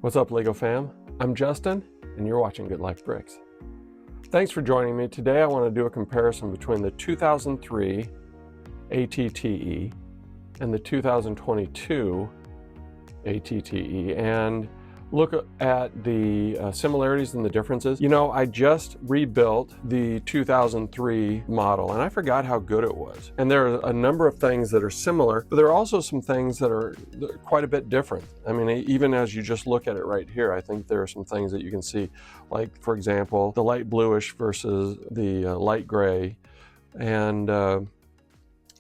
What's up, Lego fam? I'm Justin, and you're watching Good Life Bricks. Thanks for joining me. Today I want to do a comparison between the 2003 ATTE and the 2022 ATTE and look at the similarities and the differences. You know, I just rebuilt the 2003 model and I forgot how good it was. And there are a number of things that are similar, but there are also some things that are quite a bit different. I mean, even as you just look at it right here, I think there are some things that you can see, like, for example, the light bluish versus the light gray. And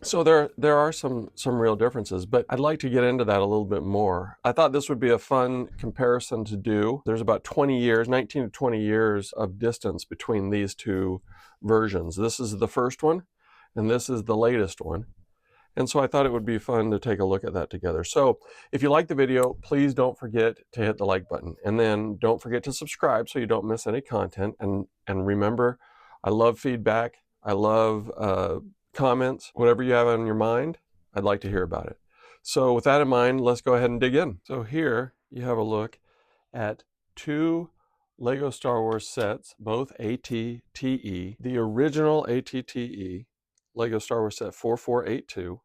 so there are some real differences, but I'd like to get into that a little bit more. I thought this would be a fun comparison to do. There's about 20 years, 19 to 20 years of distance between these two versions. This is the first one, and this is the latest one. And so I thought it would be fun to take a look at that together. So if you like the video, please don't forget to hit the like button. And then don't forget to subscribe so you don't miss any content. And remember, I love feedback. I love comments, whatever you have on your mind, I'd like to hear about it. So with that in mind, let's go ahead and dig in. So here you have a look at two Lego Star Wars sets, both ATTE. The original ATTE, Lego Star Wars set 4482.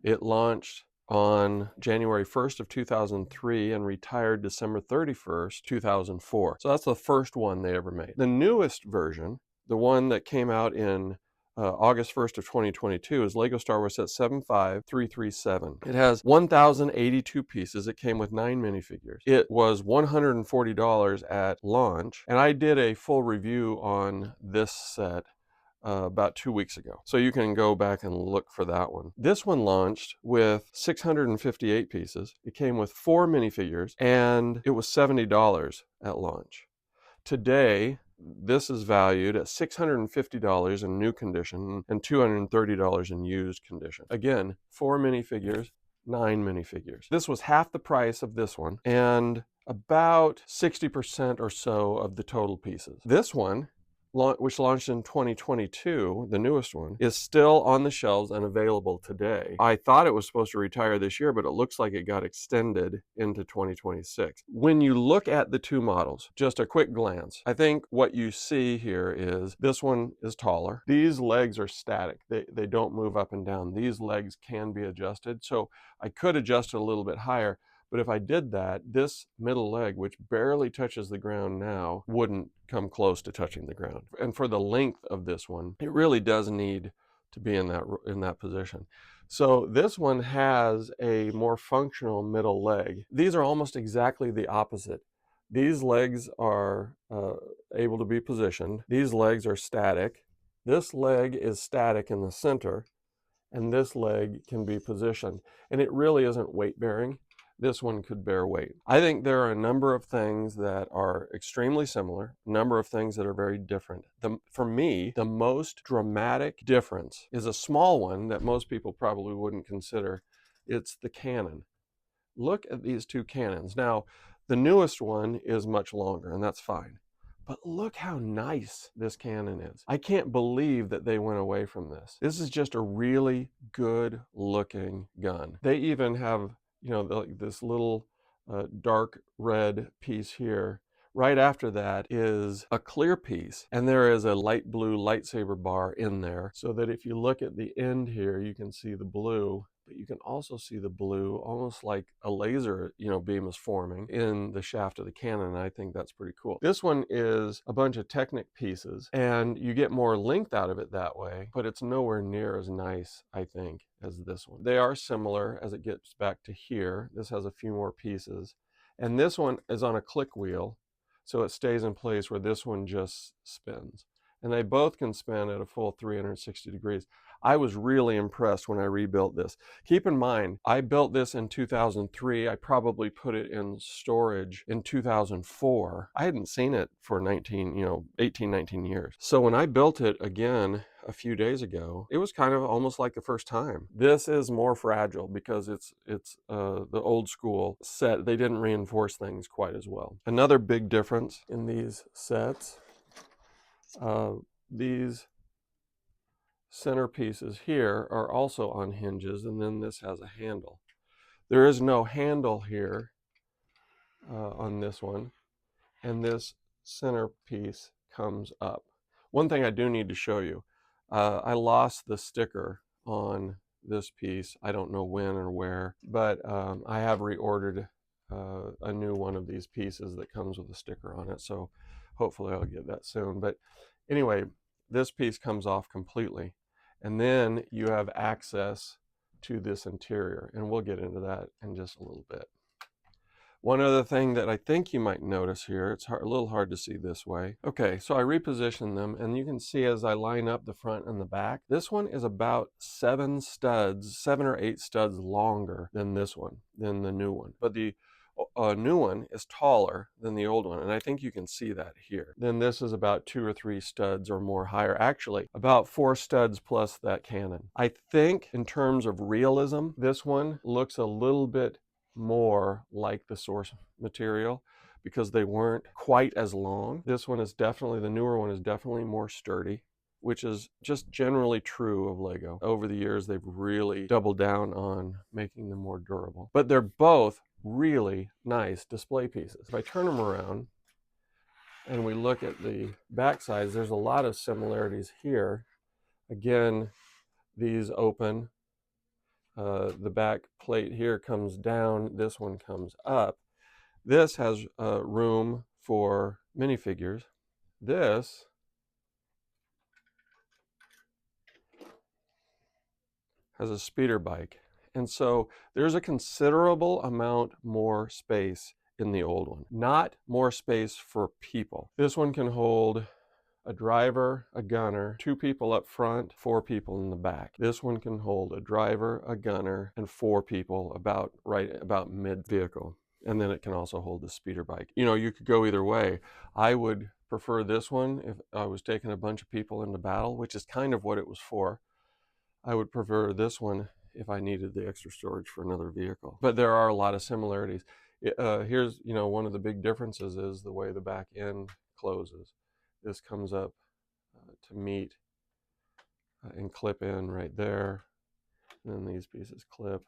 It launched on January 1st of 2003 and retired December 31st, 2004. So that's the first one they ever made. The newest version, the one that came out in August 1st of 2022 is Lego Star Wars set 75337. It has 1,082 pieces. It came with 9 minifigures. It was $140 at launch, and I did a full review on this set about 2 weeks ago. So you can go back and look for that one. This one launched with 658 pieces. It came with 4 minifigures, and it was $70 at launch. Today, this is valued at $650 in new condition and $230 in used condition. Again, 4 minifigures, 9 minifigures. This was half the price of this one and about 60% or so of the total pieces. This one, which launched in 2022, the newest one, is still on the shelves and available today. I thought it was supposed to retire this year, but it looks like it got extended into 2026. When you look at the two models, just a quick glance, I think what you see here is this one is taller. These legs are static. They don't move up and down. These legs can be adjusted. So I could adjust it a little bit higher, but if I did that, this middle leg, which barely touches the ground now, wouldn't come close to touching the ground. And for the length of this one, it really does need to be in that position. So this one has a more functional middle leg. These are almost exactly the opposite. These legs are able to be positioned. These legs are static. This leg is static in the center, and this leg can be positioned. And it really isn't weight bearing. This one could bear weight. I think there are a number of things that are extremely similar, a number of things that are very different. For me, the most dramatic difference is a small one that most people probably wouldn't consider. It's the cannon. Look at these two cannons. Now, the newest one is much longer, and that's fine. But look how nice this cannon is. I can't believe that they went away from this. This is just a really good looking gun. They even have, you know, this little dark red piece here. Right after that is a clear piece, and there is a light blue lightsaber bar in there, so that if you look at the end here, you can see the blue, but you can also see the blue almost like a laser, beam is forming in the shaft of the cannon, and I think that's pretty cool. This one is a bunch of Technic pieces, and you get more length out of it that way, but it's nowhere near as nice, I think, as this one. They are similar as it gets back to here. This has a few more pieces, and this one is on a click wheel, so it stays in place where this one just spins. And they both can spin at a full 360 degrees. I was really impressed when I rebuilt this. Keep in mind, I built this in 2003. I probably put it in storage in 2004. I hadn't seen it for 18, 19 years. So when I built it again a few days ago, it was kind of almost like the first time. This is more fragile because it's the old school set. They didn't reinforce things quite as well. Another big difference in these sets, these center pieces here are also on hinges, and then this has a handle. There is no handle here on this one, and this center piece comes up. One thing I do need to show you, I lost the sticker on this piece. I don't know when or where, but I have reordered a new one of these pieces that comes with a sticker on it, so hopefully I'll get that soon. But anyway, this piece comes off completely, and then you have access to this interior, and we'll get into that in just a little bit. One other thing that I think you might notice here, it's a little hard to see this way. Okay, so I repositioned them, and you can see as I line up the front and the back, this one is about 7 or 8 studs longer than this one, than the new one. But the new one is taller than the old one, and I think you can see that here. Then this is about 2 or 3 studs or more higher. Actually, about 4 studs plus that cannon. I think in terms of realism, this one looks a little bit more like the source material because they weren't quite as long. This one is definitely, the newer one is definitely more sturdy, which is just generally true of Lego. Over the years, they've really doubled down on making them more durable. But they're both really nice display pieces. If I turn them around and we look at the back sides, there's a lot of similarities here. Again, these open. The back plate here comes down, this one comes up. This has room for minifigures. This has a speeder bike. And so there's a considerable amount more space in the old one. Not more space for people. This one can hold a driver, a gunner, 2 people up front, 4 people in the back. This one can hold a driver, a gunner, and 4 people about mid-vehicle. And then it can also hold the speeder bike. You know, you could go either way. I would prefer this one if I was taking a bunch of people into battle, which is kind of what it was for. I would prefer this one if I needed the extra storage for another vehicle. But there are a lot of similarities. Here's, you know, one of the big differences is the way the back end closes. This comes up to meet and clip in right there. And then these pieces clip.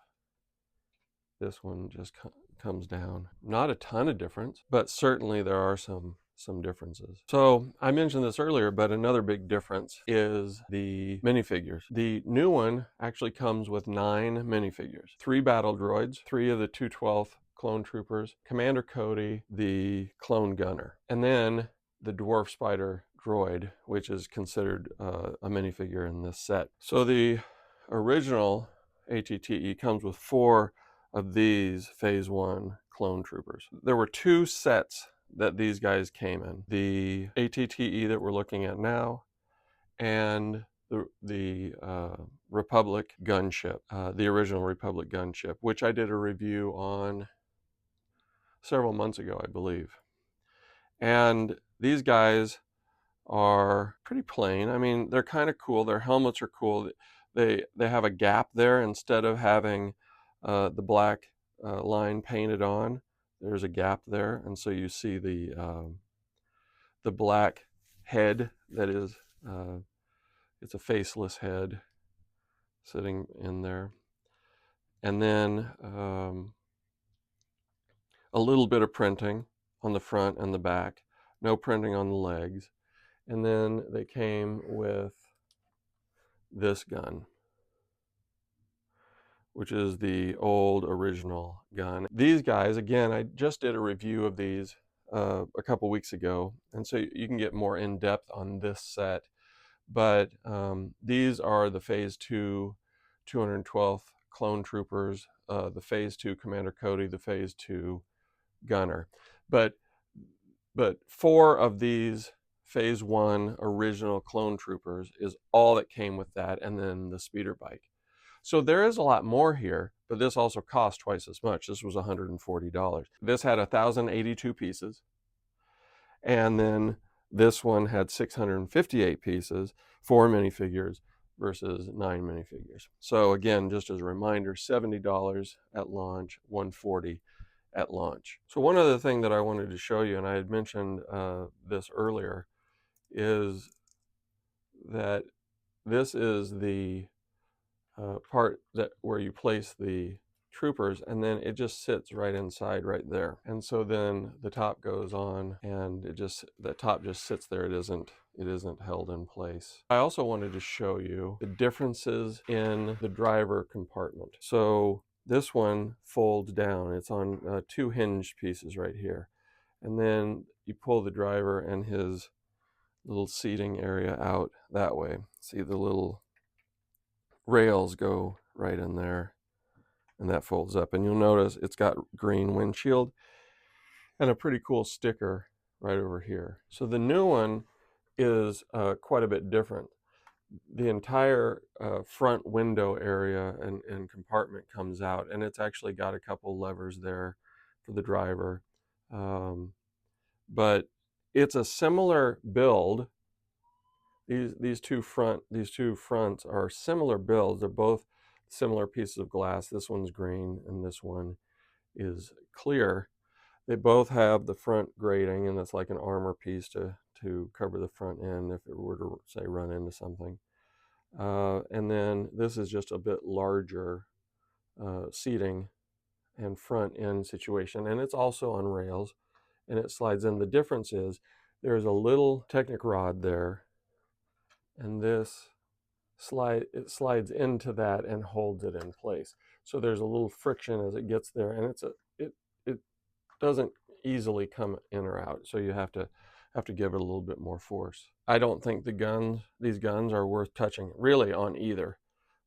This one just comes down. Not a ton of difference, but certainly there are some differences. So I mentioned this earlier, but another big difference is the minifigures. The new one actually comes with 9 minifigures. 3 battle droids, 3 of the 212th clone troopers, Commander Cody, the clone gunner, and then the dwarf spider droid, which is considered a minifigure in this set. So the original ATTE comes with 4 of these Phase 1 clone troopers. There were 2 sets that these guys came in. The ATTE that we're looking at now and the Republic gunship, the original Republic gunship, which I did a review on several months ago, I believe. And these guys are pretty plain. I mean, they're kind of cool. Their helmets are cool. They have a gap there instead of having the black line painted on. There's a gap there, and so you see the black head that is it's a faceless head sitting in there, and then a little bit of printing on the front and the back. No printing on the legs. And then they came with this gun, which is the old original gun. These guys, again, I just did a review of these a couple weeks ago, and so you can get more in depth on this set. But these are the Phase 2 212th clone troopers, the Phase 2 Commander Cody, the Phase 2 gunner. But 4 of these Phase 1 original clone troopers is all that came with that, and then the speeder bike. So there is a lot more here, but this also cost twice as much. This was $140. This had 1,082 pieces, and then this one had 658 pieces, 4 minifigures versus 9 minifigures. So again, just as a reminder, $70 at launch, $140 at launch. So one other thing that I wanted to show you, and I had mentioned this earlier, is that this is the part that where you place the Troopers, and then it just sits right inside right there. And so then the top goes on, and the top just sits there. It isn't held in place. I also wanted to show you the differences in the driver compartment. So this one folds down. It's on 2 hinged pieces right here. And then you pull the driver and his little seating area out that way. See, the little rails go right in there, and that folds up. And you'll notice it's got green windshield and a pretty cool sticker right over here. So the new one is quite a bit different. The entire front window area and compartment comes out, and it's actually got a couple levers there for the driver. But it's a similar build. These two fronts are similar builds. They're both similar pieces of glass. This one's green and this one is clear. They both have the front grating, and that's like an armor piece to cover the front end if it were to, say, run into something. And then this is just a bit larger seating and front end situation, and it's also on rails, and it slides in. The difference is there's a little Technic rod there, and this slides into that and holds it in place. So there's a little friction as it gets there, and it doesn't easily come in or out. So you have to give it a little bit more force. I don't think these guns are worth touching really on either.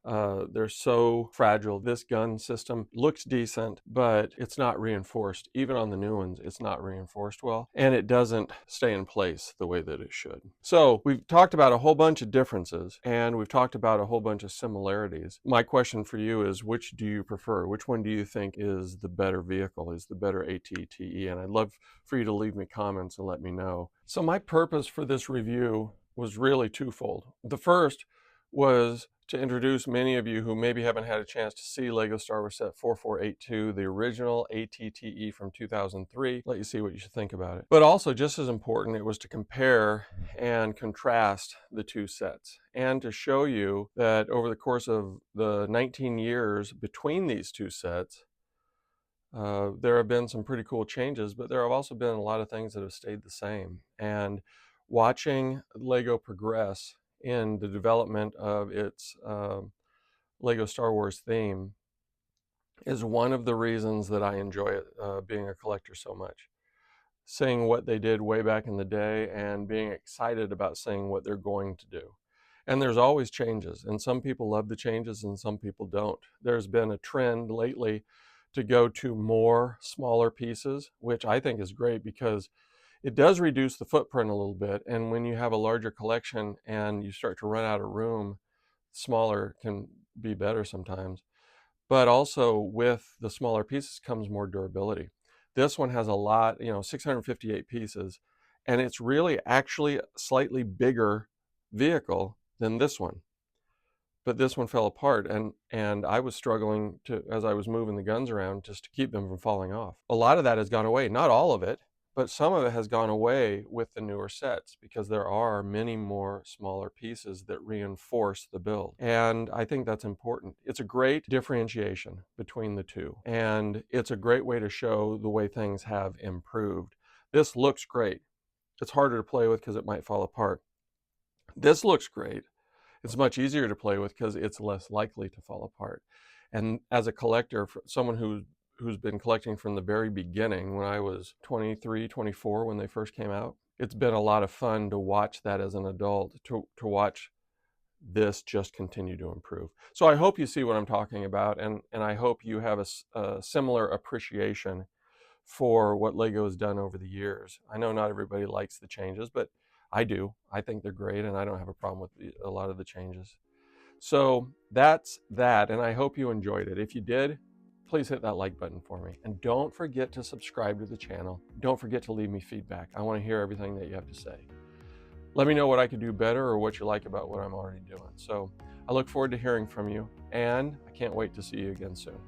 They're so fragile. This gun system looks decent, but it's not reinforced. Even on the new ones, it's not reinforced well, and it doesn't stay in place the way that it should. So we've talked about a whole bunch of differences, and we've talked about a whole bunch of similarities. My question for you is, which do you prefer? Which one do you think is the better vehicle, is the better ATTE? And I'd love for you to leave me comments and let me know. So my purpose for this review was really twofold. The first was to introduce many of you who maybe haven't had a chance to see LEGO Star Wars Set 4482, the original ATTE from 2003, let you see what you should think about it. But also, just as important, it was to compare and contrast the two sets, and to show you that over the course of the 19 years between these two sets, there have been some pretty cool changes, but there have also been a lot of things that have stayed the same. And watching LEGO progress in the development of its LEGO Star Wars theme is one of the reasons that I enjoy it, being a collector so much. Seeing what they did way back in the day and being excited about seeing what they're going to do. And there's always changes, and some people love the changes and some people don't. There's been a trend lately to go to more smaller pieces, which I think is great because it does reduce the footprint a little bit, and when you have a larger collection and you start to run out of room, smaller can be better sometimes. But also with the smaller pieces comes more durability. This one has a lot, 658 pieces, and it's really actually a slightly bigger vehicle than this one. But this one fell apart, and I was struggling as I was moving the guns around, just to keep them from falling off. A lot of that has gone away, not all of it, but some of it has gone away with the newer sets because there are many more smaller pieces that reinforce the build. And I think that's important. It's a great differentiation between the two, and it's a great way to show the way things have improved. This looks great. It's harder to play with because it might fall apart. This looks great. It's much easier to play with because it's less likely to fall apart. And as a collector, someone who's been collecting from the very beginning, when I was 23, 24, when they first came out, it's been a lot of fun to watch that as an adult, to watch this just continue to improve. So I hope you see what I'm talking about, and I hope you have a similar appreciation for what LEGO has done over the years. I know not everybody likes the changes, but I do. I think they're great, and I don't have a problem with a lot of the changes. So that's that, and I hope you enjoyed it. If you did, please hit that like button for me. And don't forget to subscribe to the channel. Don't forget to leave me feedback. I want to hear everything that you have to say. Let me know what I could do better or what you like about what I'm already doing. So I look forward to hearing from you, and I can't wait to see you again soon.